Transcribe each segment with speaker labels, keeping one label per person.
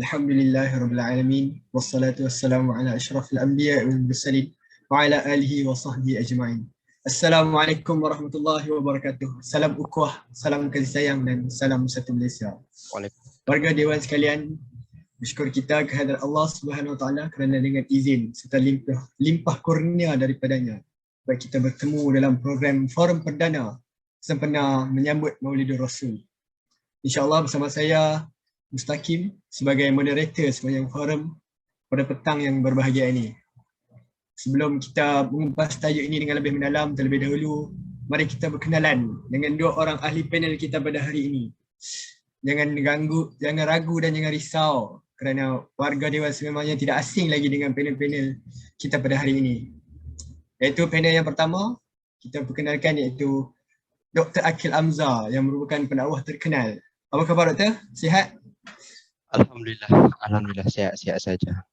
Speaker 1: Alhamdulillahirabbil alamin wassalatu wassalamu ala asyrafil anbiya'i wal mursalin wa ala alihi wa sahbihi ajma'in. Assalamualaikum warahmatullahi wabarakatuh. Salam ukhuwah, salam kasih sayang dan salam satu Malaysia. Warga Dewan sekalian, bersyukur kita kehadrat Allah Subhanahu Wa Taala kerana dengan izin serta limpah kurnia daripadanya baik kita bertemu dalam program Forum Perdana sempena menyambut Maulidur Rasul. InsyaAllah bersama saya Mustaqim sebagai moderator sepanjang forum pada petang yang berbahagia ini. Sebelum kita mengupas tajuk ini dengan lebih mendalam terlebih dahulu, mari kita berkenalan dengan dua orang ahli panel kita pada hari ini. Jangan ganggu, jangan ragu dan jangan risau kerana warga Dewan sememangnya tidak asing lagi dengan panel-panel kita pada hari ini. Iaitu panel yang pertama, kita perkenalkan iaitu Dr. Akil Amza yang merupakan pendakwah terkenal. Apa khabar Doktor? Sihat?
Speaker 2: Alhamdulillah sihat saja.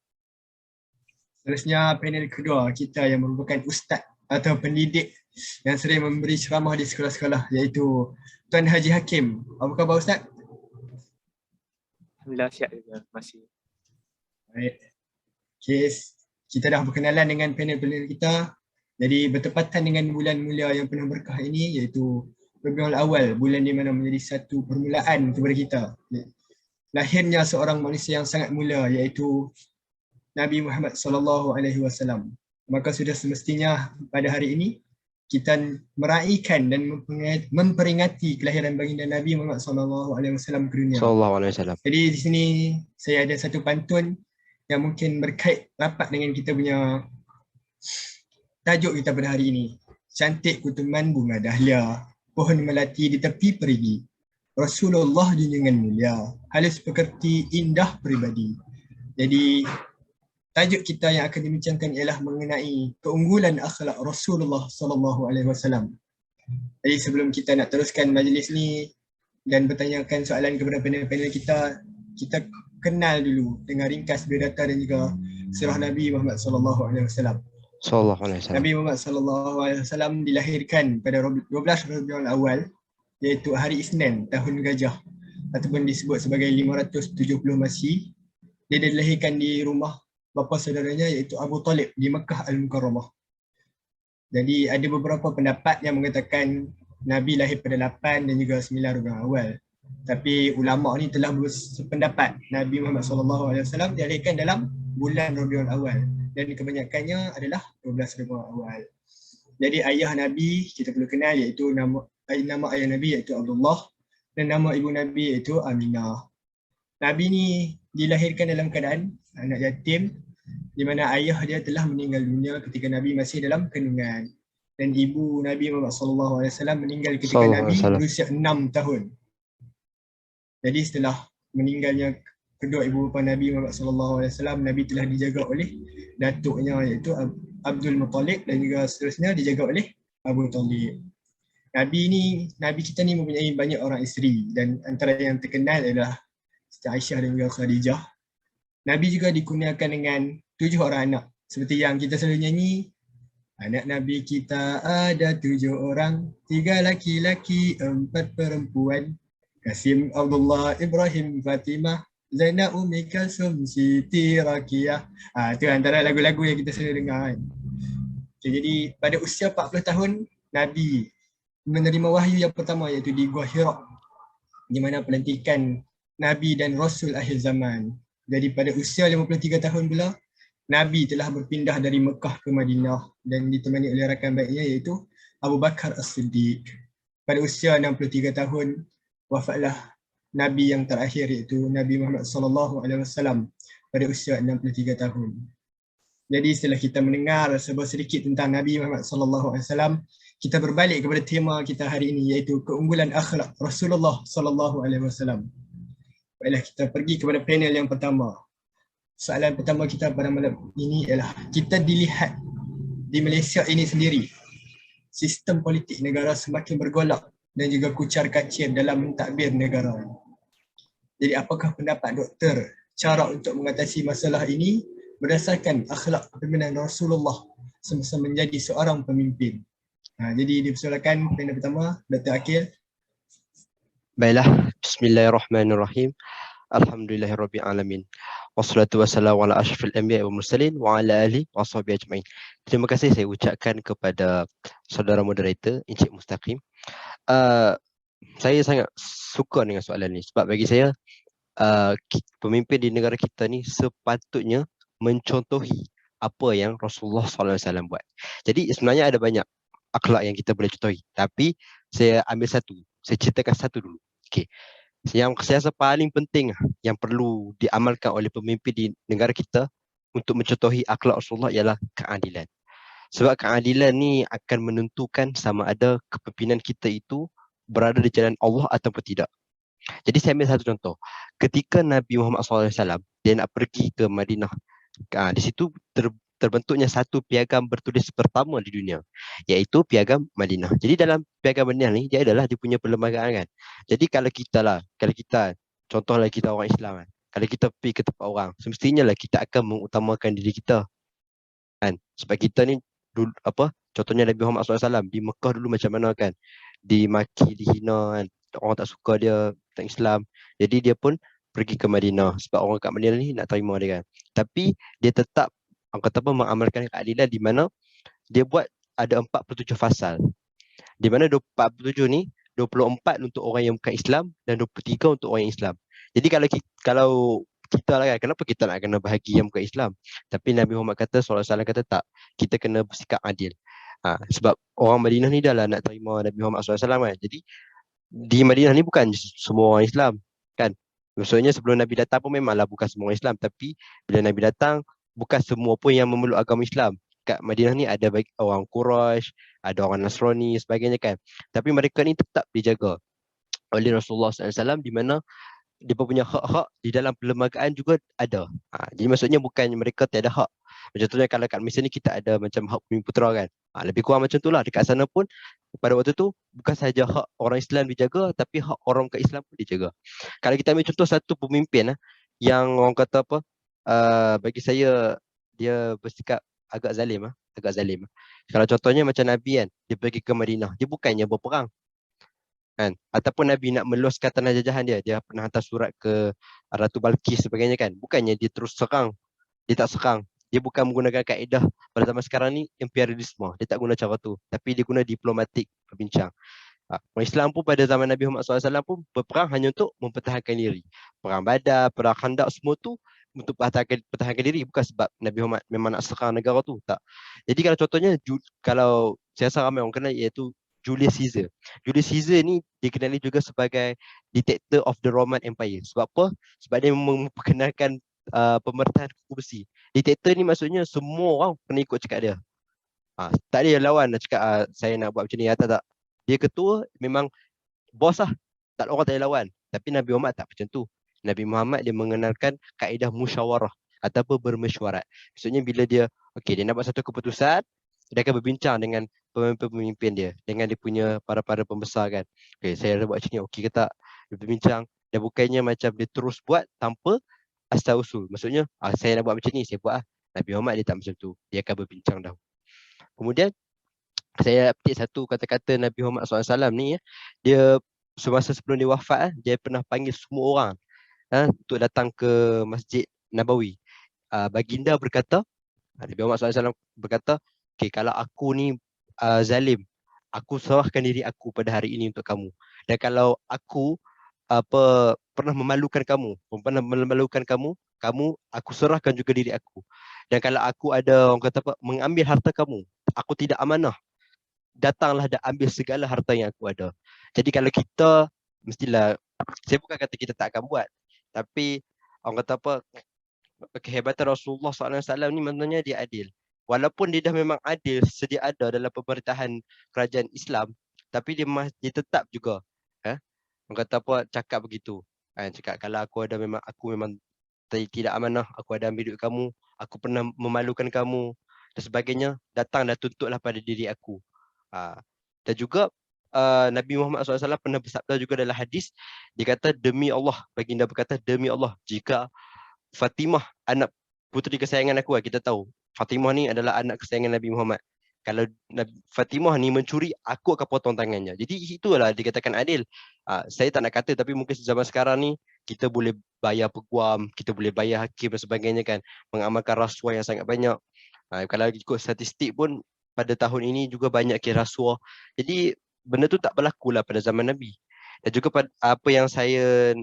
Speaker 1: Seterusnya panel kedua kita yang merupakan ustaz atau pendidik yang sering memberi ceramah di sekolah-sekolah iaitu Tuan Haji Hakim. Apa khabar Ustaz?
Speaker 3: Alhamdulillah sihat juga masih.
Speaker 1: Baik. Okay. Kita dah berkenalan dengan panel-panel kita. Jadi bertepatan dengan bulan mulia yang penuh berkah ini iaitu Rabiul Awal, bulan di mana menjadi satu permulaan kepada kita. Lahirnya seorang manusia yang sangat mulia iaitu Nabi Muhammad sallallahu alaihi wasallam. Maka sudah semestinya pada hari ini kita meraihkan dan memperingati kelahiran baginda Nabi Muhammad sallallahu alaihi wasallam ke dunia.
Speaker 2: Sallallahu alaihi wasallam.
Speaker 1: Jadi di sini saya ada satu pantun yang mungkin berkait rapat dengan kita punya tajuk kita pada hari ini. Cantik kutuman bunga dahlia, pohon melati di tepi perigi. Rasulullah junjungan mulia, halus pekerti indah peribadi. Jadi tajuk kita yang akan dibincangkan ialah mengenai keunggulan akhlak Rasulullah sallallahu alaihi wasallam. Jadi sebelum kita nak teruskan majlis ni dan bertanyakan soalan kepada panel-panel kita kenal dulu dengan ringkas biodata dan juga sirah Nabi Muhammad sallallahu alaihi wasallam. Nabi Muhammad sallallahu alaihi wasallam dilahirkan pada 12 Rabiul Awal iaitu hari Isnin tahun Gajah ataupun disebut sebagai 570 Masih. Dia dilahirkan di rumah bapa saudaranya iaitu Abu Talib di Mekah Al-Mukarramah. Jadi ada beberapa pendapat yang mengatakan Nabi lahir pada 8 dan juga 9 Rabiul Awal. Tapi ulama ni telah bersependapat Nabi Muhammad sallallahu alaihi wasallam dilahirkan dalam bulan Rabiul Awal dan kebanyakannya adalah 12 Rabiul Awal. Jadi ayah Nabi kita perlu kenal iaitu nama ayah Nabi iaitu Abdullah dan nama ibu Nabi iaitu Aminah. Nabi ni dilahirkan dalam keadaan anak yatim di mana ayah dia telah meninggal dunia ketika Nabi masih dalam kandungan dan ibu Nabi Muhammad sallallahu alaihi wasallam meninggal ketika Nabi berusia 6 tahun. Jadi setelah meninggalnya kedua ibu bapa Nabi Muhammad sallallahu alaihi wasallam, Nabi telah dijaga oleh datuknya iaitu Abdul Muttalib dan juga seterusnya dijaga oleh Abu Talib. Nabi kita ni mempunyai banyak orang isteri dan antara yang terkenal adalah Siti Aisyah dan juga Khadijah. Nabi juga dikurniakan dengan 7 orang anak. Seperti yang kita selalu nyanyi, anak Nabi kita ada 7 orang, 3 laki-laki, 4 perempuan. Qasim, Abdullah, Ibrahim, Fatimah, Zainab, Ummi Kalsum, Siti Rakiyah. Itu antara lagu-lagu yang kita selalu dengar kan. Okay, jadi pada usia 40 tahun, Nabi menerima wahyu yang pertama iaitu di Gua Hira di mana pelantikan Nabi dan Rasul akhir zaman. Jadi pada usia 53 tahun pula, Nabi telah berpindah dari Mekah ke Madinah dan ditemani oleh rakan baiknya iaitu Abu Bakar As-Siddiq. Pada usia 63 tahun, wafatlah Nabi yang terakhir iaitu Nabi Muhammad sallallahu alaihi wasallam pada usia 63 tahun. Jadi setelah kita mendengar sedikit tentang Nabi Muhammad sallallahu alaihi wasallam, kita berbalik kepada tema kita hari ini iaitu keunggulan akhlak Rasulullah sallallahu alaihi wasallam. Baiklah kita pergi kepada panel yang pertama. Soalan pertama kita pada malam ini ialah kita dilihat di Malaysia ini sendiri sistem politik negara semakin bergolak dan juga kucar-kacir dalam mentadbir negara. Jadi apakah pendapat doktor cara untuk mengatasi masalah ini berdasarkan akhlak kepimpinan Rasulullah semasa menjadi seorang pemimpin? Jadi dipersilakan panel pertama Dr. Akil.
Speaker 2: Baiklah, bismillahirrahmanirrahim. Alhamdulillahirabbil alamin. Wassalatu wassalamu ala asyrafil anbiya'i wal mursalin wa ala alihi washabihi ajmain. Terima kasih saya ucapkan kepada saudara moderator Encik Mustaqim. Uh, saya sangat suka dengan soalan ni sebab bagi saya pemimpin di negara kita ni sepatutnya mencontohi apa yang Rasulullah SAW buat. Jadi sebenarnya ada banyak akhlak yang kita boleh contohi. Tapi saya ambil satu. Saya ceritakan satu dulu. Okey. Yang saya rasa paling penting yang perlu diamalkan oleh pemimpin di negara kita untuk mencontohi akhlak Rasulullah ialah keadilan. Sebab keadilan ni akan menentukan sama ada kepimpinan kita itu berada di jalan Allah ataupun tidak. Jadi saya ambil satu contoh. Ketika Nabi Muhammad SAW dia nak pergi ke Madinah, di situ terbentuknya satu piagam bertulis pertama di dunia, iaitu piagam Madinah. Jadi dalam piagam Madinah ni dia adalah dia punya perlembagaan kan. Jadi kalau kita contohlah kita orang Islam kan, kalau kita pergi ke tempat orang, semestinya lah kita akan mengutamakan diri kita kan. Sebab kita ni dulu, contohnya Nabi Muhammad SAW di Mekah dulu macam mana kan, dimaki, dihina kan, orang tak suka dia tentang Islam. Jadi dia pun pergi ke Madinah sebab orang kat Madinah ni nak terima dia kan. Tapi dia tetap orang kata apa mengamalkan keadilan di mana dia buat ada 47 fasal. Di mana 47 ni 24 untuk orang yang bukan Islam dan 23 untuk orang yang Islam. Jadi kalau kita lah kan, kenapa kita nak kena bahagi yang bukan Islam? Tapi Nabi Muhammad kata, SAW kata tak, kita kena bersikap adil. Sebab orang Madinah ni dah lah nak terima Nabi Muhammad SAW kan. Jadi di Madinah ni bukan semua orang Islam kan. Maksudnya sebelum Nabi datang pun memanglah bukan semua orang Islam. Tapi bila Nabi datang, bukan semua pun yang memeluk agama Islam. Kat Madinah ni ada orang Quraisy, ada orang Nasrani sebagainya kan. Tapi mereka ni tetap dijaga oleh Rasulullah SAW di mana dia punya hak-hak di dalam perlembagaan juga ada. Jadi maksudnya bukan mereka tiada hak. Macam contohnya kalau kat Malaysia ni kita ada macam hak bumi putera kan. Lebih kurang macam tu lah. Dekat sana pun pada waktu tu bukan sahaja hak orang Islam dijaga tapi hak orang ke Islam pun dijaga. Kalau kita ambil contoh satu pemimpin yang orang kata apa, bagi saya dia bersikap agak zalim. Kalau contohnya macam Nabi kan, dia pergi ke Madinah, dia bukannya berperang kan, ataupun Nabi nak meloskan tanah jajahan dia pernah hantar surat ke Ratu Balqis sebagainya kan, bukannya dia terus serang, dia tak serang, dia bukan menggunakan kaedah pada zaman sekarang ni imperialisme, dia tak guna cara tu, tapi dia guna diplomatik berbincang. Orang Islam pun pada zaman Nabi Muhammad SAW pun berperang hanya untuk mempertahankan diri. Perang Badar, perang Khandaq, semua tu untuk pertahankan diri, bukan sebab Nabi Muhammad memang nak serang negara tu, tak. Jadi kalau contohnya, kalau saya rasa ramai orang kenal, iaitu Julius Caesar. Julius Caesar ni dikenali juga sebagai dictator of the Roman Empire. Sebab apa? Sebab dia memperkenalkan pemerintahan kuku besi. Dictator ni maksudnya semua orang kena ikut cakap dia. Tak ada lawan nak cakap saya nak buat macam ni, tak. Dia ketua, memang bos lah. Tak orang tak ada lawan. Tapi Nabi Muhammad tak macam tu. Nabi Muhammad dia mengenalkan kaedah musyawarah ataupun bermesyuarat. Maksudnya bila dia dia nak buat satu keputusan, dia akan berbincang dengan pemimpin dia, dengan dia punya para pembesar kan. Saya nak buat macam ni, okey ke tak? Dia berbincang. Dan bukannya macam dia terus buat tanpa asal usul. Maksudnya, saya nak buat macam ni, saya buat lah. Nabi Muhammad dia tak macam tu. Dia akan berbincang dahulu. Kemudian, saya update satu kata-kata Nabi Muhammad SAW ni. Dia semasa sebelum dia wafat, dia pernah panggil semua orang untuk datang ke Masjid Nabawi. Baginda berkata, Nabi Muhammad SAW berkata, kalau aku ni zalim, aku serahkan diri aku pada hari ini untuk kamu. Dan kalau aku pernah memalukan kamu, aku serahkan juga diri aku. Dan kalau aku ada orang kata apa, mengambil harta kamu, aku tidak amanah, datanglah dan ambil segala harta yang aku ada. Jadi kalau kita, mestilah, saya bukan kata kita tak akan buat, tapi orang kata apa, kehebatan Rasulullah SAW ni maknanya dia adil. Walaupun dia dah memang adil, sedia ada dalam pemerintahan kerajaan Islam, tapi dia tetap juga orang kata apa, cakap begitu. Cakap kalau aku memang tidak amanah, aku ada ambil duit kamu, aku pernah memalukan kamu dan sebagainya, datang dan tuntutlah pada diri aku. Dan juga Nabi Muhammad SAW pernah bersabda juga dalam hadis, dia kata, demi Allah, baginda berkata, demi Allah, jika Fatimah, anak puteri kesayangan aku, kita tahu Fatimah ni adalah anak kesayangan Nabi Muhammad. Kalau Fatimah ni mencuri, aku akan potong tangannya. Jadi itulah dikatakan adil. Saya tak nak kata, tapi mungkin zaman sekarang ni kita boleh bayar peguam, kita boleh bayar hakim dan sebagainya kan, mengamalkan rasuah yang sangat banyak. Kalau ikut statistik pun pada tahun ini juga banyak kes rasuah. Jadi benda tu tak berlaku lah pada zaman Nabi. Dan juga apa yang saya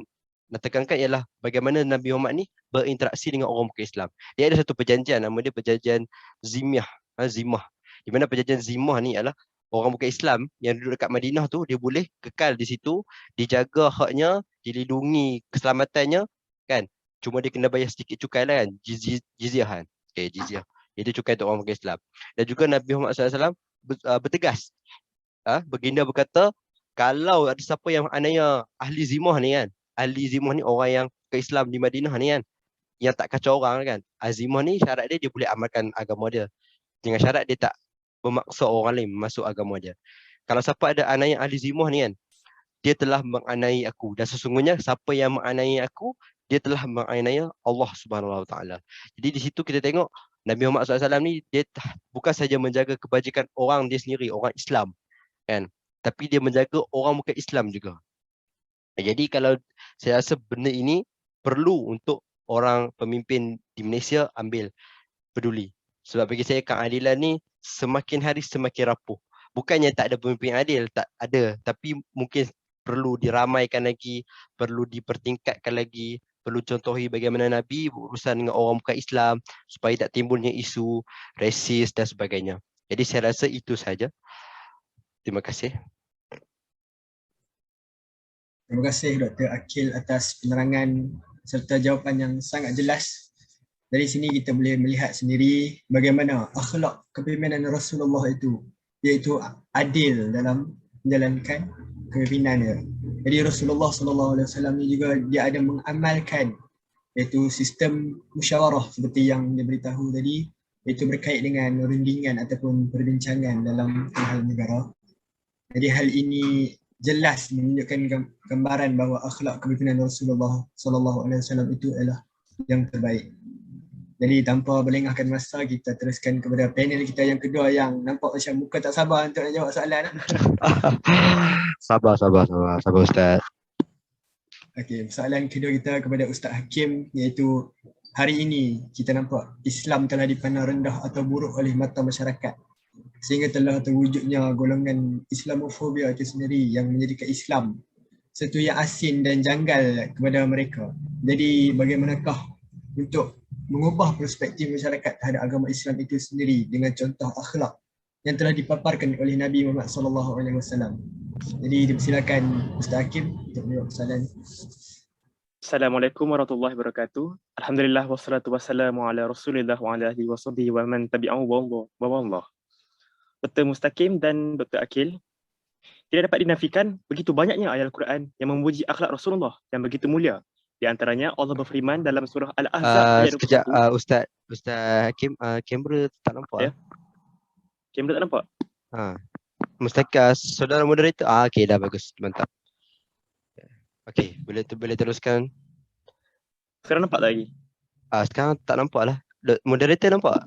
Speaker 2: nak tekankan ialah bagaimana Nabi Muhammad ni berinteraksi dengan orang bukan Islam. Dia ada satu perjanjian, nama dia perjanjian Zimah. Zimah. Di mana perjanjian Zimah ni adalah orang bukan Islam yang duduk dekat Madinah tu, dia boleh kekal di situ, dijaga haknya, dilindungi keselamatannya kan. Cuma dia kena bayar sedikit cukai lah kan, jizyah kan. Okay, jizyah. Itu cukai untuk orang bukan Islam. Dan juga Nabi Muhammad SAW bertegas. Baginda berkata, kalau ada siapa yang maknanya ahli zimah ni kan, ahli zimah ni orang yang ke Islam di Madinah ni kan, yang tak kacau orang kan. Azimah ni syarat dia boleh amalkan agama dia. Dengan syarat dia tak memaksa orang lain masuk agama dia. Kalau siapa ada anak yang ahli zimah ni kan, dia telah menganiaya aku. Dan sesungguhnya siapa yang menganiaya aku, dia telah menganiaya Allah Subhanahu Wa Taala. Jadi di situ kita tengok Nabi Muhammad SAW ni, dia bukan saja menjaga kebajikan orang dia sendiri, orang Islam kan, tapi dia menjaga orang bukan Islam juga. Jadi kalau saya rasa benda ini perlu untuk orang pemimpin di Malaysia ambil peduli. Sebab bagi saya keadilan ni semakin hari semakin rapuh. Bukannya tak ada pemimpin adil, tak ada. Tapi mungkin perlu diramaikan lagi, perlu dipertingkatkan lagi, perlu contohi bagaimana Nabi berurusan dengan orang bukan Islam supaya tak timbulnya isu rasis dan sebagainya. Jadi saya rasa itu saja. Terima kasih.
Speaker 1: Terima kasih Dr. Akil atas penerangan serta jawapan yang sangat jelas. Dari sini kita boleh melihat sendiri bagaimana akhlak kepimpinan Rasulullah itu, iaitu adil dalam menjalankan kepimpinannya. Jadi Rasulullah SAW ni juga dia ada mengamalkan iaitu sistem musyawarah seperti yang dia beritahu tadi, iaitu berkait dengan rundingan ataupun perbincangan dalam hal negara. Jadi hal ini jelas menunjukkan gambaran bahawa akhlak kepimpinan Rasulullah SAW itu adalah yang terbaik. Jadi tanpa berlengahkan masa, kita teruskan kepada panel kita yang kedua yang nampak macam muka tak sabar untuk nak jawab soalan.
Speaker 2: Sabar Ustaz.
Speaker 1: Okey, soalan kedua kita kepada Ustaz Hakim, iaitu hari ini kita nampak Islam telah dipandang rendah atau buruk oleh mata masyarakat, sehingga telah terwujudnya golongan Islamofobia itu sendiri yang menjadikan Islam satu yang asin dan janggal kepada mereka. Jadi bagaimanakah untuk mengubah perspektif masyarakat terhadap agama Islam itu sendiri dengan contoh akhlak yang telah dipaparkan oleh Nabi Muhammad SAW. Jadi dipersilakan Ustaz Hakim untuk menjawab soalan.
Speaker 3: Assalamualaikum warahmatullahi wabarakatuh. Alhamdulillah wassalatu wassalamu ala Rasulillah wa ala alihi washabihi wa man tabi'ahu wa Allah. Dr. Mustaqim dan Dr. Akil, tidak dapat dinafikan begitu banyaknya ayat Al-Quran yang memuji akhlak Rasulullah yang begitu mulia. Di antaranya Allah berfirman dalam surah Al-Ahzab ayat 21.
Speaker 2: Sekejap, Ustaz Hakim, kamera tak nampak.
Speaker 3: Ya. Kamera tak nampak?
Speaker 2: Mustaqim, saudara moderator. Okey, dah bagus, mantap. Okey, boleh teruskan.
Speaker 3: Sekarang nampak tak lagi?
Speaker 2: Sekarang tak nampak lah. Moderator nampak?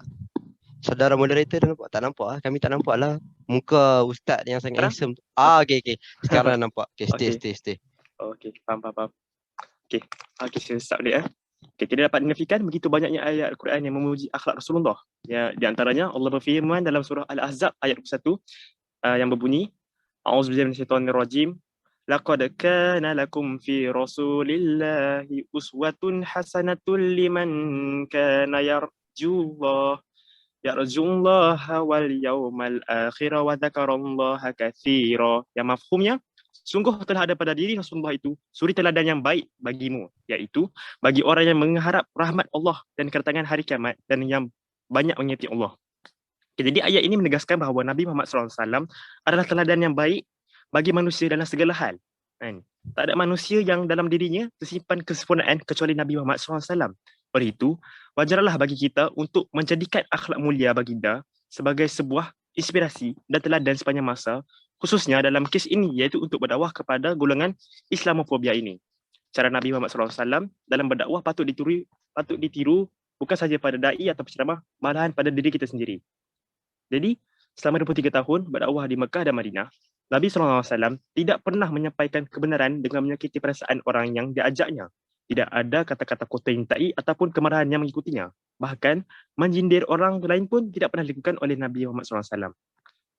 Speaker 2: Saudara moderator dah nampak? Tak nampak lah. Kami tak nampak lah muka Ustaz yang sangat handsome. Okey. Sekarang nampak. Okey, stay.
Speaker 3: Okey, faham. Okey, saya start balik. Okey, tidak dapat dinafikan begitu banyaknya ayat Al-Quran yang memuji akhlak Rasulullah. Ya, di antaranya Allah berfirman dalam surah Al-Ahzab ayat 21 yang berbunyi, A'udzubillahi minasyaitonirrajim. Laqad kana lakum fi Rasulillahi uswatun hasanatun liman kana yarjullaha wal yawmal akhir wa dzakarallaha katsira. Yang mafhumnya, sungguh telah ada pada diri Rasulullah itu suri teladan yang baik bagimu, iaitu bagi orang yang mengharap rahmat Allah dan kedatangan hari kiamat dan yang banyak mengingati Allah. Jadi ayat ini menegaskan bahawa Nabi Muhammad SAW adalah teladan yang baik bagi manusia dalam segala hal. Tak ada manusia yang dalam dirinya tersimpan kesempurnaan kecuali Nabi Muhammad SAW. Oleh itu, wajarlah bagi kita untuk menjadikan akhlak mulia baginda sebagai sebuah inspirasi dan teladan sepanjang masa, khususnya dalam kes ini, iaitu untuk berdakwah kepada golongan Islamofobia ini. Cara Nabi Muhammad SAW dalam berdakwah patut ditiru bukan sahaja pada da'i atau penceramah, malahan pada diri kita sendiri. Jadi, selama 23 tahun berdakwah di Mekah dan Madinah, Nabi SAW tidak pernah menyampaikan kebenaran dengan menyakiti perasaan orang yang diajaknya. Tidak ada kata-kata kota yang ta'i ataupun kemarahan yang mengikutinya. Bahkan, menjindir orang lain pun tidak pernah dilakukan oleh Nabi Muhammad SAW.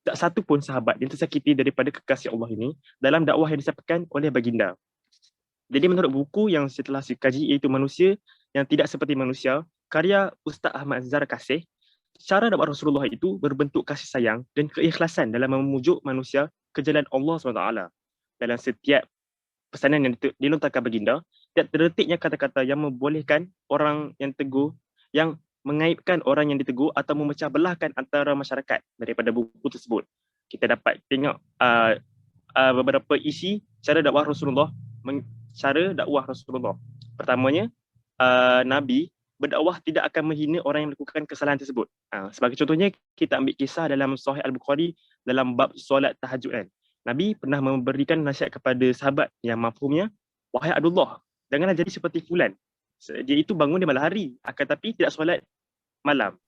Speaker 3: Tak satu pun sahabat yang tersakiti daripada kekasih Allah ini dalam dakwah yang disampaikan oleh baginda. Jadi menurut buku yang setelah saya kaji, iaitu Manusia yang Tidak Seperti Manusia, karya Ustaz Ahmad Zarkasih, cara dakwah Rasulullah itu berbentuk kasih sayang dan keikhlasan dalam memujuk manusia ke jalan Allah SWT. Dalam setiap pesanan yang dilontarkan baginda, tidak terdetiknya kata-kata yang membolehkan orang yang tegur, yang mengaibkan orang yang ditegur atau memecah belahkan antara masyarakat daripada buku tersebut. Kita dapat tengok beberapa isi cara dakwah Rasulullah. Pertamanya, Nabi berdakwah tidak akan menghina orang yang melakukan kesalahan tersebut. Sebagai contohnya, kita ambil kisah dalam Sahih Al-Bukhari dalam bab solat tahajud kan. Nabi pernah memberikan nasihat kepada sahabat yang mafhumnya, wahai Abdullah, janganlah jadi seperti fulan. Dia itu bangun di malam hari, akan tapi tidak solat malam.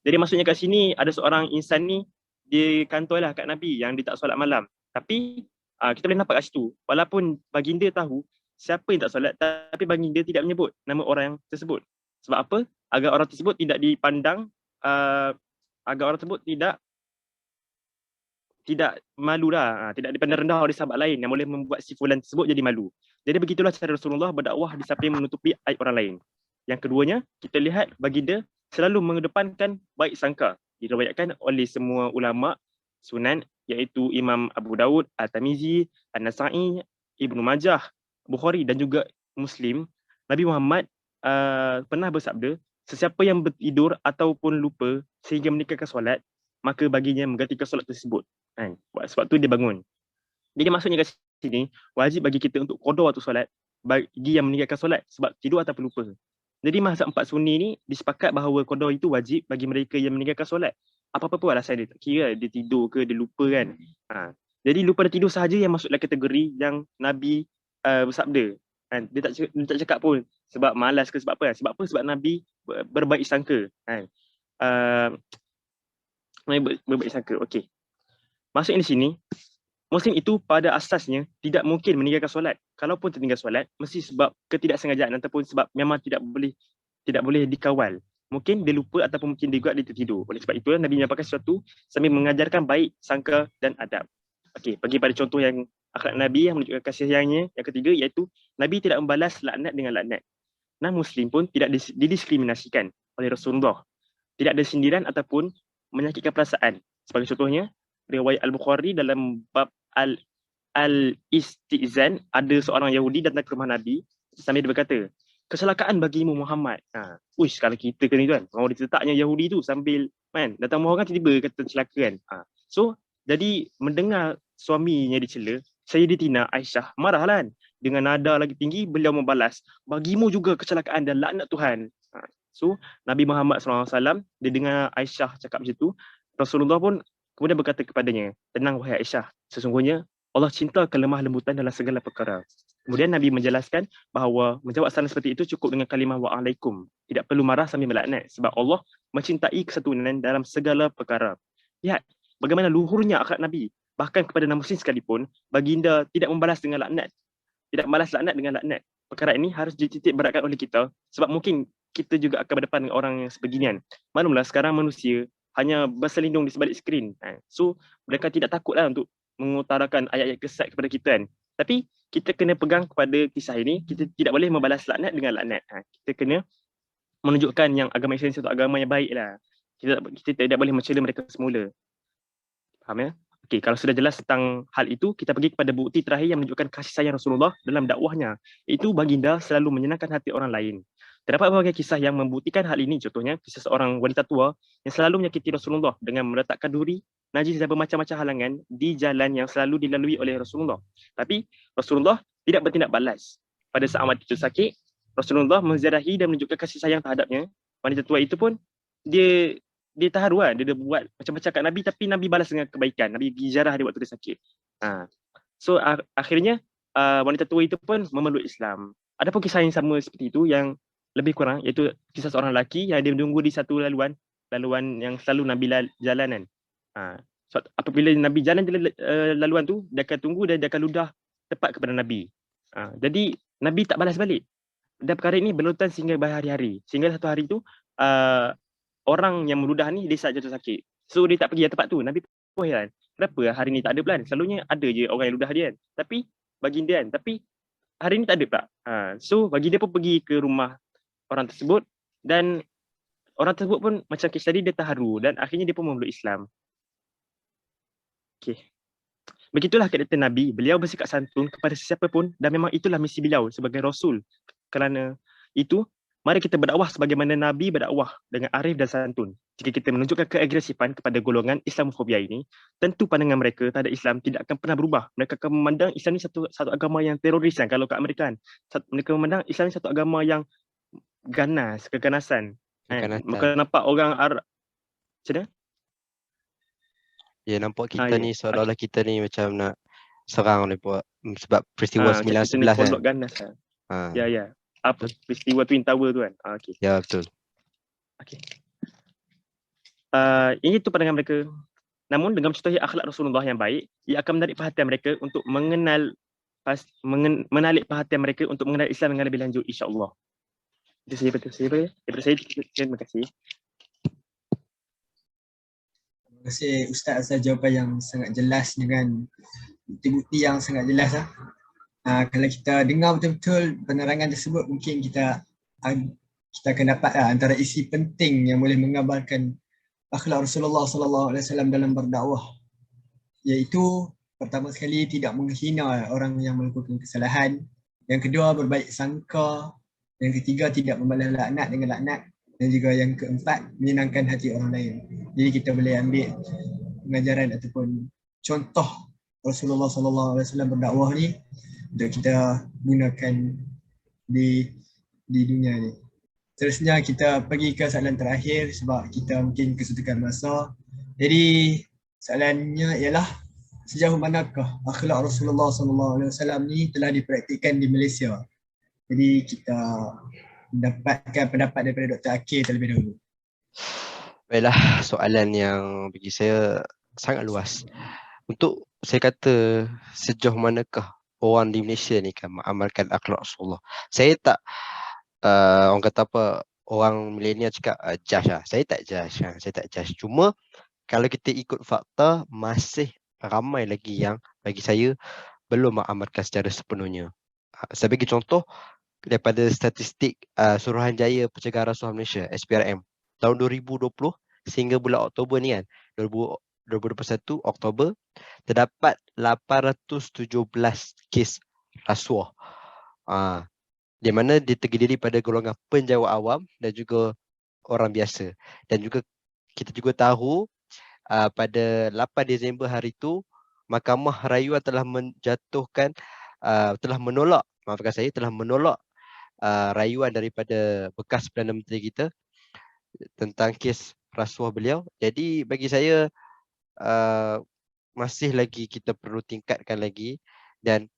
Speaker 3: Jadi maksudnya kat sini ada seorang insan ni, dia kantorlah kat Nabi yang dia tak solat malam. Tapi kita boleh nampak kat situ, walaupun baginda tahu siapa yang tak solat, tapi baginda tidak menyebut nama orang yang tersebut. Sebab apa? Agar orang tersebut tidak dipandang, agar orang tersebut tidak malu dah, tidak dipandang rendah oleh sahabat lain yang boleh membuat si fulan tersebut jadi malu. Jadi begitulah cara Rasulullah berdakwah di samping menutupi aib orang lain. Yang keduanya, kita lihat baginda selalu mengedepankan baik sangka. Diriwayatkan oleh semua ulama sunan, iaitu Imam Abu Daud, At-Tirmizi, An-Nasa'i, Ibnu Majah, Bukhari dan juga Muslim. Nabi Muhammad pernah bersabda, sesiapa yang bertidur ataupun lupa sehingga meninggalkan solat, maka baginya menggantikan solat tersebut. Sebab tu dia bangun. Jadi maksudnya kat sini, wajib bagi kita untuk qada waktu solat bagi yang meninggalkan solat sebab tidur ataupun lupa. Jadi mazhab 4 Sunni ni disepakat bahawa qada itu wajib bagi mereka yang meninggalkan solat. Apa-apa pun alasan dia, tak kira dia tidur ke, dia lupa kan. Jadi lupa dan tidur sahaja yang masuk dalam kategori yang Nabi bersabda. Dia tak cakap pun sebab malas ke sebab apa. Sebab apa? Sebab Nabi berbaik sangka. Berbaik sangka. Okey. Maksudnya di sini, Muslim itu pada asasnya tidak mungkin meninggalkan solat. Kalaupun tertinggal solat, mesti sebab ketidaksengajaan ataupun sebab memang tidak boleh dikawal. Mungkin dia lupa ataupun mungkin dia juga dia tertidur. Oleh sebab itu, Nabi menyampaikan sesuatu sambil mengajarkan baik sangka dan adab. Okey, bagi pada contoh yang akhlak Nabi yang menunjukkan kasih sayangnya, yang ketiga iaitu Nabi tidak membalas laknat dengan laknat. Nah, Muslim pun tidak didiskriminasikan oleh Rasulullah. Tidak ada sindiran ataupun menyakitkan perasaan. Sebagai contohnya, riwayat Al-Bukhari dalam bab Al-Istizan, ada seorang Yahudi datang ke rumah Nabi sambil dia berkata, kecelakaan bagimu Muhammad. Kalau kita kena tu kan, orang diletaknya Yahudi tu sambil datang rumah orang tiba-tiba kata celaka kan. So, jadi mendengar suaminya dicela, Sayyidatina Aisyah marahlah kan. Dengan nada lagi tinggi, beliau membalas, bagimu juga kecelakaan dan laknat Tuhan. So, Nabi Muhammad SAW, dia dengar Aisyah cakap macam tu, Rasulullah pun kemudian berkata kepadanya, tenang wahai Aisyah, sesungguhnya Allah cinta kelemah lembutan dalam segala perkara. Kemudian Nabi menjelaskan bahawa menjawab salam seperti itu cukup dengan kalimah wa'alaikum. Tidak perlu marah sambil melaknat sebab Allah mencintai kesatuan dalam segala perkara. Lihat bagaimana luhurnya akhlak Nabi. Bahkan kepada non-Muslim sekalipun, baginda tidak membalas dengan laknat. Tidak membalas laknat dengan laknat. Perkara ini harus dititik beratkan oleh kita sebab mungkin kita juga akan berdepan dengan orang yang sebeginian. Maklumlah sekarang manusia hanya berselindung di sebalik skrin. So, mereka tidak takutlah untuk mengutarakan ayat-ayat kesat kepada kita kan. Tapi, kita kena pegang kepada kisah ini, kita tidak boleh membalas laknat dengan laknat. Kita kena menunjukkan yang agama Islam satu agama yang baik lah. Kita tidak boleh mencela mereka semula. Faham ya? Okey, kalau sudah jelas tentang hal itu, kita pergi kepada bukti terakhir yang menunjukkan kasih sayang Rasulullah dalam dakwahnya. Iaitu baginda selalu menyenangkan hati orang lain. Terdapat berbagai kisah yang membuktikan hal ini. Contohnya, kisah seorang wanita tua yang selalu menyakiti Rasulullah dengan meletakkan duri, najis dan bermacam-macam halangan di jalan yang selalu dilalui oleh Rasulullah. Tapi, Rasulullah tidak bertindak balas. Pada saat wanita itu sakit, Rasulullah menziarahi dan menunjukkan kasih sayang terhadapnya. Wanita tua itu pun, dia terharu lah. Dia buat macam-macam kat Nabi, tapi Nabi balas dengan kebaikan. Nabi pergi ziarah dia waktu dia sakit. So, akhirnya, wanita tua itu pun memeluk Islam. Ada pun kisah yang sama seperti itu yang lebih kurang, iaitu kisah seorang lelaki yang dia menunggu di satu laluan yang selalu Nabi jalan kan. So, apabila Nabi jalan laluan tu, dia akan tunggu dan dia akan ludah tepat kepada Nabi. Jadi Nabi tak balas balik. Dan perkara ini berlarutan sehingga berhari-hari. Sehingga satu hari tu orang yang meludah ni dia jatuh sakit. So dia tak pergi tempat tu. Nabi pun heran. Kenapa hari ni tak ada pula? Selalunya ada je orang yang ludah dia kan. Tapi bagi dia kan. Tapi hari ni tak ada pula. So bagi dia pun pergi ke rumah orang tersebut dan orang tersebut pun macam kes tadi dia terharu dan akhirnya dia pun memeluk Islam. Okey. Begitulah karakter Nabi. Beliau bersikap santun kepada sesiapa pun dan memang itulah misi beliau sebagai Rasul. Kerana itu, mari kita berdakwah sebagaimana Nabi berdakwah dengan arif dan santun. Jika kita menunjukkan keagresifan kepada golongan Islamofobia ini, tentu pandangan mereka terhadap Islam tidak akan pernah berubah. Mereka akan memandang Islam ini satu agama yang teroris kan, kalau kat Amerika kan. Mereka memandang Islam ini satu agama yang ganas, keganasan. Maka nampak orang Arab. Macam mana?
Speaker 2: Ya, nampak kita ni seolah-olah kita ni macam nak serang mereka sebab peristiwa 9/11 kan.
Speaker 3: Ganas kan. Ya. Apa peristiwa Twin Tower tu kan. Okey.
Speaker 2: Ya, betul.
Speaker 3: Okey. Ini tu pandangan mereka. Namun dengan mencontohi akhlak Rasulullah yang baik, ia akan menarik perhatian mereka untuk menarik perhatian mereka untuk mengenal Islam dengan lebih lanjut, insya-Allah. Itu saja daripada saya. Terima kasih.
Speaker 1: Terima kasih Ustaz atas jawapan yang sangat jelas dengan bukti-bukti yang sangat jelas. Kalau kita dengar betul-betul penerangan tersebut, mungkin kita akan dapat antara isi penting yang boleh mengabarkan akhlak Rasulullah SAW dalam berdakwah, iaitu pertama sekali tidak menghina orang yang melakukan kesalahan, yang kedua berbaik sangka, yang ketiga tidak membalas laknat dengan laknat, dan juga yang keempat menyenangkan hati orang lain. Jadi kita boleh ambil pengajaran ataupun contoh Rasulullah SAW berdakwah ni untuk kita gunakan di dunia ni. Seterusnya kita pergi ke soalan terakhir sebab kita mungkin kesudahan masa. Jadi soalannya ialah, sejauh manakah akhlak Rasulullah SAW ni telah dipraktikkan di Malaysia? Jadi kita mendapatkan pendapat daripada Dr. Akir terlebih dahulu.
Speaker 2: Baiklah, soalan yang bagi saya sangat luas. Untuk saya kata sejauh manakah orang di Malaysia ni kan mengamalkan akhlak Rasulullah. Saya tak orang kata apa, orang milenial cakap judge lah. Saya tak judge. Cuma kalau kita ikut fakta, masih ramai lagi yang bagi saya belum mengamalkan secara sepenuhnya. Saya bagi contoh daripada statistik Suruhanjaya Pencegahan Rasuah Malaysia, SPRM, tahun 2020 sehingga bulan Oktober ni kan, 2021 Oktober, terdapat 817 kes rasuah. Di mana dia terdiri pada golongan penjawat awam dan juga orang biasa. Dan juga kita juga tahu pada 8 Disember hari itu, Mahkamah Rayuan telah menjatuhkan telah menolak rayuan daripada bekas Perdana Menteri kita tentang kes rasuah beliau. Jadi bagi saya masih lagi kita perlu tingkatkan lagi. Dan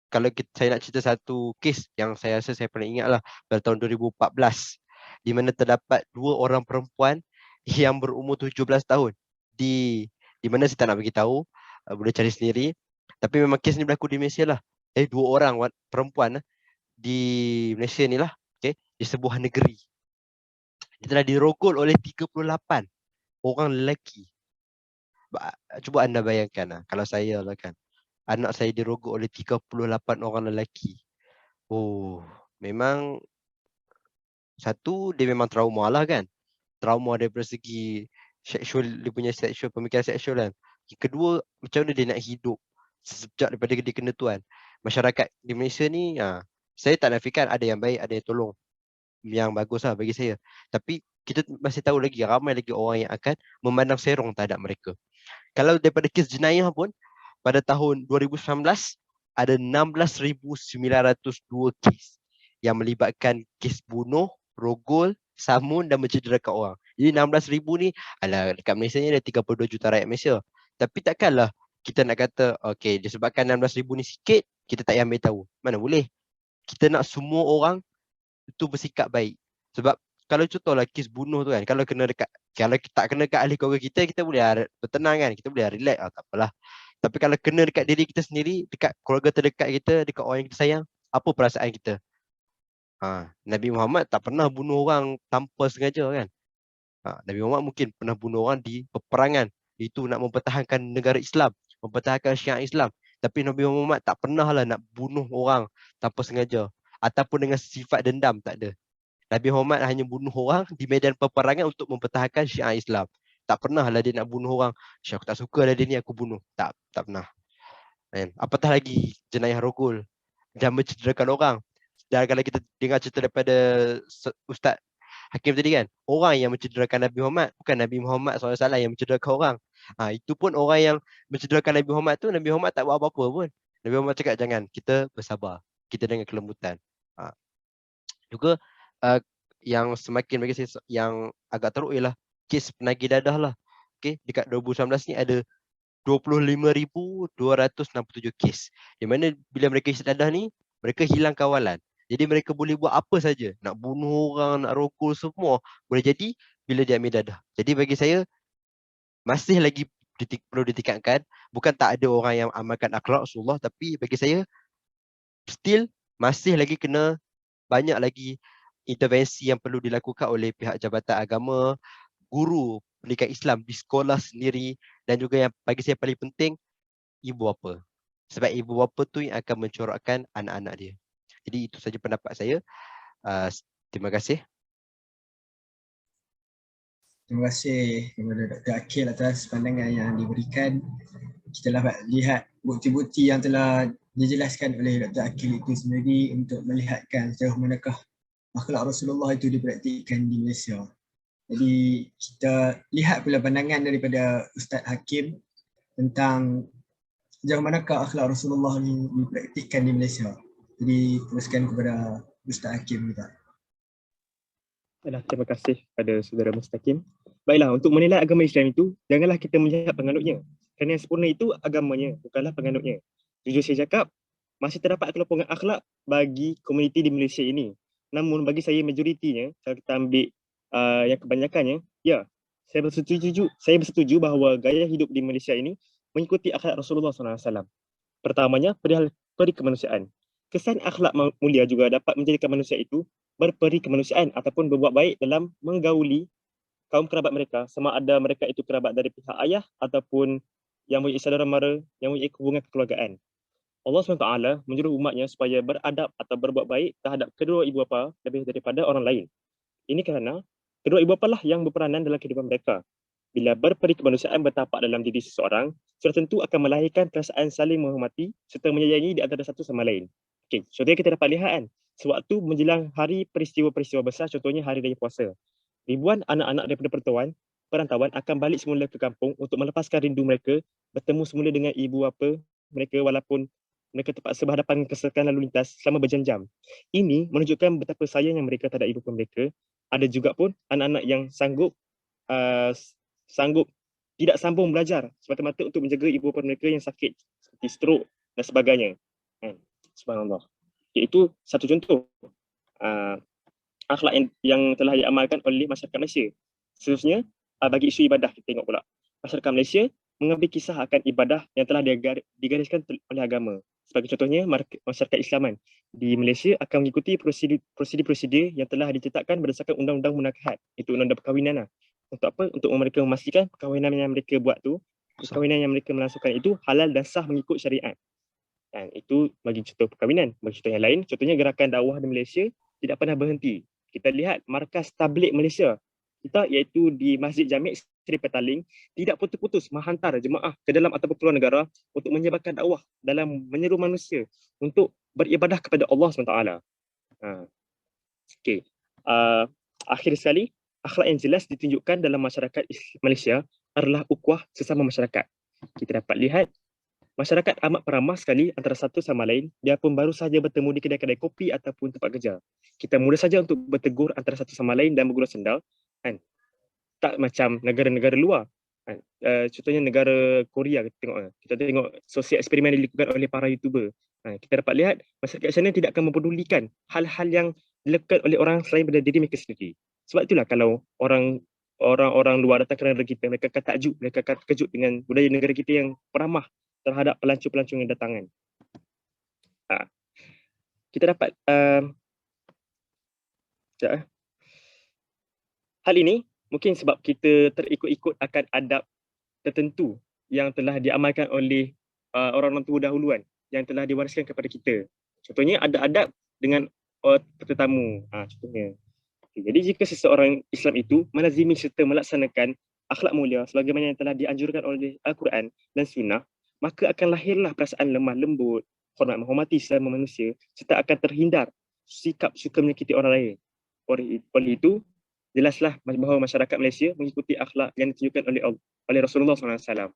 Speaker 2: kalau saya nak cerita satu kes yang saya rasa saya paling ingat lah, pada tahun 2014 di mana terdapat 2 orang perempuan yang berumur 17 tahun di mana saya tak nak bagi tahu, boleh cari sendiri, tapi memang kes ni berlaku di Malaysia lah. 2 orang perempuan di Malaysia ni lah, di sebuah negeri. Dia telah dirogol oleh 38 orang lelaki. Cuba anda bayangkan kalau saya lah kan, anak saya dirogol oleh 38 orang lelaki. Memang satu, dia memang trauma lah kan. Trauma daripada segi seksual, dia punya pemikiran seksual kan. Yang kedua, macam mana dia nak hidup sejak daripada dia kena tuan. Masyarakat di Malaysia ni, saya tak nafikan ada yang baik, ada yang tolong. Yang bagus lah bagi saya. Tapi kita masih tahu lagi, ramai lagi orang yang akan memandang serong terhadap mereka. Kalau daripada kes jenayah pun, pada tahun 2019, ada 16,902 kes yang melibatkan kes bunuh, rogol, samun dan mencederakan orang. Jadi 16,000 ni, dekat Malaysia ni ada 32 juta rakyat Malaysia. Tapi takkanlah kita nak kata, disebabkan 16,000 ni sikit, kita tak payah ambil tahu. Mana boleh. Kita nak semua orang itu bersikap baik. Sebab kalau contohlah kes bunuh tu kan, kalau tak kena dekat ahli keluarga kita, kita boleh bertenang kan, kita boleh relax, tak apalah. Tapi kalau kena dekat diri kita sendiri, dekat keluarga terdekat kita, dekat orang yang kita sayang, apa perasaan kita? Nabi Muhammad tak pernah bunuh orang tanpa sengaja kan. Nabi Muhammad mungkin pernah bunuh orang di peperangan. Itu nak mempertahankan negara Islam, mempertahankan syiar Islam. Tapi Nabi Muhammad tak pernah lah nak bunuh orang tanpa sengaja. Ataupun dengan sifat dendam, tak ada. Nabi Muhammad hanya bunuh orang di medan peperangan untuk mempertahankan syiar Islam. Tak pernah lah dia nak bunuh orang. Aku tak suka lah dia ni, aku bunuh. Tak pernah. Apatah lagi jenayah rogol dan mencederakan orang. Dan kalau kita dengar cerita daripada Ustaz Hakim tadi kan, orang yang mencederakan Nabi Muhammad, bukan Nabi Muhammad SAW yang mencederakan orang. Itu pun orang yang mencederakan Nabi Muhammad tu, Nabi Muhammad tak buat apa-apa pun. Nabi Muhammad cakap jangan, kita bersabar, kita dengan kelembutan. Juga yang semakin bagi saya yang agak teruk ialah kes penagih dadah lah. Okay, dekat 2019 ni ada 25,267 kes. Di mana bila mereka isi dadah ni, mereka hilang kawalan. Jadi mereka boleh buat apa saja. Nak bunuh orang, nak rogol, semua boleh jadi bila dia ambil dadah. Jadi bagi saya, masih lagi perlu ditingkatkan. Bukan tak ada orang yang amalkan akhlak Rasulullah, tapi bagi saya, still masih lagi kena banyak lagi intervensi yang perlu dilakukan oleh pihak jabatan agama, guru pendidikan Islam di sekolah sendiri, dan juga yang bagi saya paling penting, ibu bapa. Sebab ibu bapa tu yang akan mencorakkan anak-anak dia. Jadi itu saja pendapat saya. Terima kasih.
Speaker 1: Terima kasih kepada Dr. Akil atas pandangan yang diberikan. Kita dapat lihat bukti-bukti yang telah dijelaskan oleh Dr. Akil itu sendiri untuk melihatkan sejauh manakah akhlak Rasulullah itu dipraktikkan di Malaysia. Jadi kita lihat pula pandangan daripada Ustaz Hakim tentang sejauh manakah akhlak Rasulullah ini dipraktikkan di Malaysia. Jadi teruskan kepada Ustaz Hakim kita.
Speaker 3: Terima kasih kepada saudara Mustaqim. Baiklah, untuk menilai agama Islam itu, janganlah kita melihat penganutnya. Kerana yang sempurna itu agamanya, bukanlah penganutnya. Jujur saya cakap, masih terdapat kelompokan akhlak bagi komuniti di Malaysia ini. Namun bagi saya majoritinya, kalau kita ambil yang kebanyakannya, ya, saya bersetuju bahawa gaya hidup di Malaysia ini mengikuti akhlak Rasulullah SAW. Pertamanya, perihal peri kemanusiaan. Kesan akhlak mulia juga dapat menjadikan manusia itu berperi kemanusiaan ataupun berbuat baik dalam menggauli kaum kerabat mereka, sama ada mereka itu kerabat dari pihak ayah ataupun yang mempunyai saudara mara, yang mempunyai hubungan kekeluargaan. Allah SWT menyuruh umatnya supaya beradab atau berbuat baik terhadap kedua ibu bapa lebih daripada orang lain. Ini kerana kedua ibu bapa lah yang berperanan dalam kehidupan mereka. Bila berperi kemanusiaan bertapak dalam diri seseorang, sudah tentu akan melahirkan perasaan saling menghormati serta menyayangi di antara satu sama lain. Okey, contohnya kita dapat lihat kan, sewaktu menjelang hari peristiwa-peristiwa besar, contohnya hari raya puasa, ribuan anak-anak daripada perantauan akan balik semula ke kampung untuk melepaskan rindu mereka, bertemu semula dengan ibu bapa mereka walaupun mereka terpaksa berhadapan kesesakan lalu lintas selama berjam-jam. Ini menunjukkan betapa sayangnya mereka terhadap ibu bapa mereka. Ada juga pun anak-anak yang sanggup tidak sambung belajar semata-mata untuk menjaga ibu bapa mereka yang sakit seperti stroke dan sebagainya. Subhanallah. Itu satu contoh akhlak yang telah diamalkan oleh masyarakat Malaysia. Seterusnya, bagi isu ibadah kita tengok pula. Masyarakat Malaysia mengambil kisah akan ibadah yang telah digariskan oleh agama. Sebagai contohnya, masyarakat Islaman di Malaysia akan mengikuti prosedur-prosedur yang telah ditetapkan berdasarkan Undang-Undang Munakahat. Itu undang-undang perkahwinan lah. Untuk apa? Untuk mereka memastikan perkahwinan yang mereka buat tu, perkahwinan yang mereka melangsungkan itu halal dan sah mengikut syariat. Dan itu bagi contoh perkahwinan. Bagi contoh yang lain, contohnya gerakan dakwah di Malaysia tidak pernah berhenti. Kita lihat markas tabligh Malaysia kita, iaitu di Masjid Jami' Seri Petaling, tidak putus-putus menghantar jemaah ke dalam ataupun keluar negara untuk menyebarkan dakwah dalam menyeru manusia untuk beribadah kepada Allah SWT. Okey. Akhir sekali, akhlak yang jelas ditunjukkan dalam masyarakat Malaysia adalah ukhuwah sesama masyarakat. Kita dapat lihat masyarakat amat peramah sekali antara satu sama lain, biarpun baru saja bertemu di kedai-kedai kopi ataupun tempat kerja. Kita mudah saja untuk bertegur antara satu sama lain dan bergurau sendal, kan? Tak macam negara-negara luar. Kan? Contohnya negara Korea, kita tengok sosial eksperimen dilakukan oleh para YouTuber. Kita dapat lihat masyarakat sana tidak akan mempedulikan hal-hal yang dilakukan oleh orang selain daripada diri mereka sendiri. Sebab itulah kalau orang-orang luar datang ke negara kita, mereka akan takjub, mereka akan terkejut dengan budaya negara kita yang ramah terhadap pelancong-pelancong yang datang kan. Kita dapat hal ini mungkin sebab kita terikut-ikut akan adab tertentu yang telah diamalkan oleh orang-orang tua dahuluan yang telah diwariskan kepada kita. Contohnya ada adab dengan tetamu. Contohnya. Jadi jika seseorang Islam itu melazimi serta melaksanakan akhlak mulia sebagaimana yang telah dianjurkan oleh Al-Quran dan Sunnah, maka akan lahirlah perasaan lemah lembut, hormat menghormati sesama manusia serta akan terhindar sikap suka menyakiti orang lain. Oleh itu, jelaslah bahawa masyarakat Malaysia mengikuti akhlak yang ditunjukkan oleh Rasulullah SAW.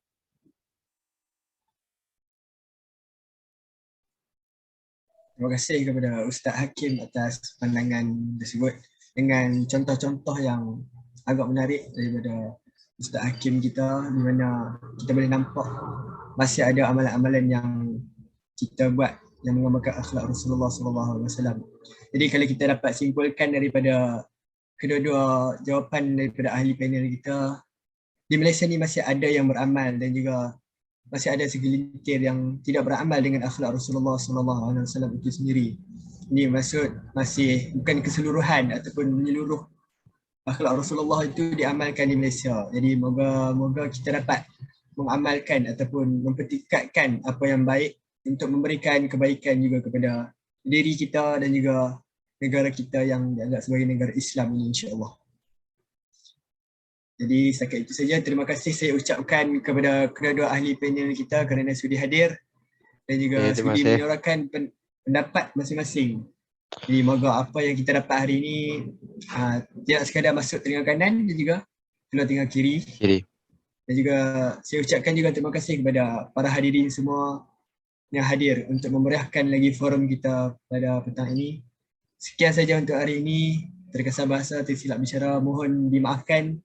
Speaker 1: Terima kasih kepada Ustaz Hakim atas pandangan tersebut dengan contoh-contoh yang agak menarik daripada Ustaz Hakim kita, di mana kita boleh nampak masih ada amalan-amalan yang kita buat yang menggambarkan akhlak Rasulullah SAW. Jadi kalau kita dapat simpulkan daripada kedua-dua jawapan daripada ahli panel kita, di Malaysia ni masih ada yang beramal dan juga masih ada segelintir yang tidak beramal dengan akhlak Rasulullah SAW itu sendiri. Ini maksud masih bukan keseluruhan ataupun menyeluruh akhlak Rasulullah itu diamalkan di Malaysia. Jadi moga kita dapat mengamalkan ataupun mempertingkatkan apa yang baik untuk memberikan kebaikan juga kepada diri kita dan juga negara kita yang dianggap sebagai negara Islam ini, insya-Allah. Jadi setakat itu saja. Terima kasih saya ucapkan kepada kedua-dua ahli panel kita kerana sudi hadir dan juga sudi menyuarakan pendapat masing-masing. Jadi moga apa yang kita dapat hari ini tidak sekadar masuk telinga kanan dan juga keluar telinga kiri. Dan juga saya ucapkan juga terima kasih kepada para hadirin semua yang hadir untuk memeriahkan lagi forum kita pada petang ini. Sekian saja untuk hari ini. Terkesar bahasa, tersilap bicara, mohon dimaafkan.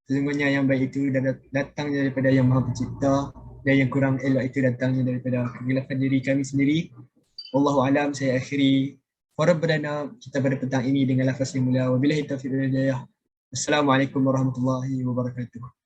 Speaker 1: Sesungguhnya yang baik itu datangnya daripada Yang Maha Pencipta dan yang kurang elok itu datangnya daripada kegelapan diri kami sendiri. Wallahu alam, saya akhiri forum perdana kita pada petang ini dengan lafaz yang mulia. Wabillahi taufiq wal hidayah. Assalamualaikum warahmatullahi wabarakatuh.